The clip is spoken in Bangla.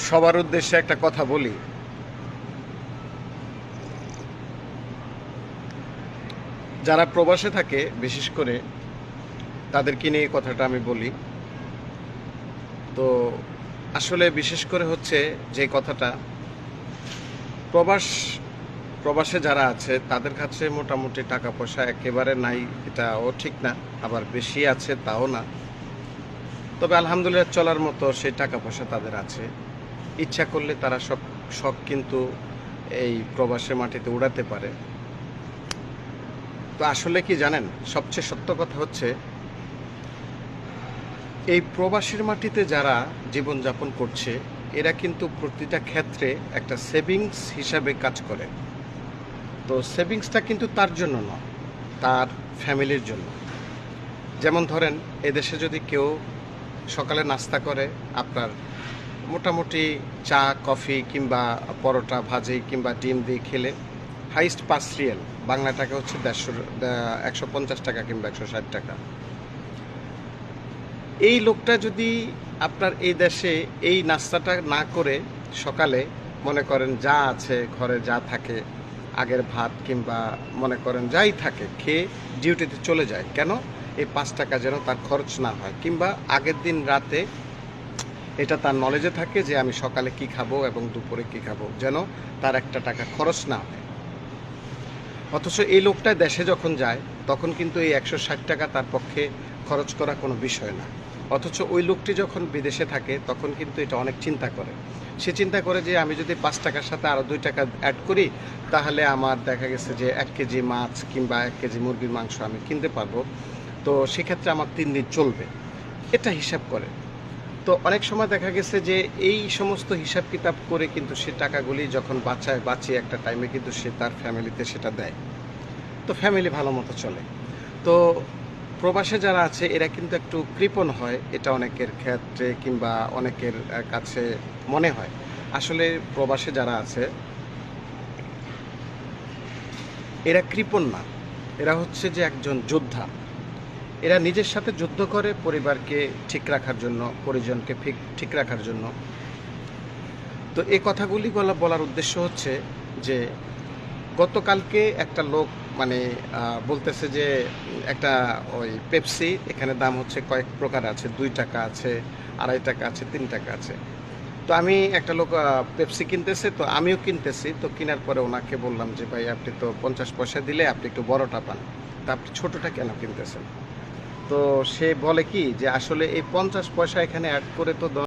সবার উদ্দেশ্যে একটা কথা বলি। যারা প্রবাসে থাকে বিশেষ করে তাদেরকে নিয়ে এই কথাটা আমি বলি। তো আসলে বিশেষ করে হচ্ছে যে কথাটা, প্রবাস প্রবাসে যারা আছে তাদের কাছে মোটামুটি টাকা পয়সা একেবারে নাই, এটাও ঠিক না, আবার বেশি আছে তাও না। তবে আলহামদুলিল্লাহ চলার মতো সেই টাকা পয়সা তাদের আছে। ইচ্ছা করলে তারা সব শখ কিন্তু এই প্রবাসের মাটিতে উড়াতে পারে। তো আসলে কি জানেন, সবচেয়ে সত্য কথা হচ্ছে এই প্রবাসের মাটিতে যারা জীবনযাপন করছে এরা কিন্তু প্রতিটা ক্ষেত্রে একটা সেভিংস হিসাবে কাজ করে। তো সেভিংসটা কিন্তু তার জন্য নয়, তার ফ্যামিলির জন্য। যেমন ধরেন, এদেশে যদি কেউ সকালে নাস্তা করে আপনার মোটামুটি চা কফি কিংবা পরোটা ভাজি কিংবা ডিম দিয়ে খেলে হাইস্ট 5 রিয়াল, বাংলা টাকা হচ্ছে 150 টাকা কিংবা 160 টাকা। এই লোকটা যদি আপনার এই দেশে এই নাস্তাটা না করে সকালে মনে করেন যা আছে ঘরে যা থাকে আগের ভাত কিংবা মনে করেন যাই থাকে খেয়ে ডিউটিতে চলে যায়, কেন? এই 5 টাকা যেন তার খরচ না হয়, কিংবা আগের দিন রাতে এটা তার নলেজে থাকে যে আমি সকালে কি খাবো এবং দুপুরে কি খাবো, যেন তার একটা টাকা খরচ না হয়। অথচ এই লোকটা দেশে যখন যায় তখন কিন্তু এই 160 টাকা তার পক্ষে খরচ করা কোনো বিষয় না। অথচ ওই লোকটি যখন বিদেশে থাকে তখন কিন্তু এটা অনেক চিন্তা করে। সে চিন্তা করে যে আমি যদি 5 টাকার সাথে আরও 2 টাকা অ্যাড করি তাহলে আমার দেখা গেছে যে 1 কেজি মাছ কিংবা 1 কেজি মুরগির মাংস আমি কিনতে পারবো। তো সেক্ষেত্রে আমার 3 দিন চলবে, এটা হিসাব করে। তো অনেক সময় দেখা গেছে যে এই সমস্ত হিসাব কিতাব করে কিন্তু সে টাকাগুলি যখন বাঁচিয়ে একটা টাইমে কিন্তু সে তার ফ্যামিলিতে সেটা দেয়। তো ফ্যামিলি ভালো মতো চলে। তো প্রবাসে যারা আছে এরা কিন্তু একটু কৃপণ হয়, এটা অনেকের ক্ষেত্রে কিংবা অনেকের কাছে মনে হয়। আসলে প্রবাসে যারা আছে এরা কৃপণ না, এরা হচ্ছে যে একজন যোদ্ধা। এরা নিজের সাথে যুদ্ধ করে পরিবারকে ঠিক রাখার জন্য, পরিজনকে ঠিক রাখার জন্য। তো এই কথাগুলি বলার উদ্দেশ্য হচ্ছে যে গতকালকে একটা লোক মানে বলতেছে যে একটা ওই পেপসি এখানে দাম হচ্ছে কয়েক প্রকার আছে, 2 টাকা আছে, 2.5 টাকা আছে, 3 টাকা আছে। তো আমি একটা লোক পেপসি কিনতেছে, তো আমিও কিনতেছি। তো কেনার পরে ওনাকে বললাম যে ভাই আপনি তো 50 পয়সা দিলে আপনি একটু বড়টা পান, তা আপনি ছোটোটা কেন কিনতেছেন? তো সে বলে কি যে আসলে এই 50 পয়সা এখানে অ্যাড করে তো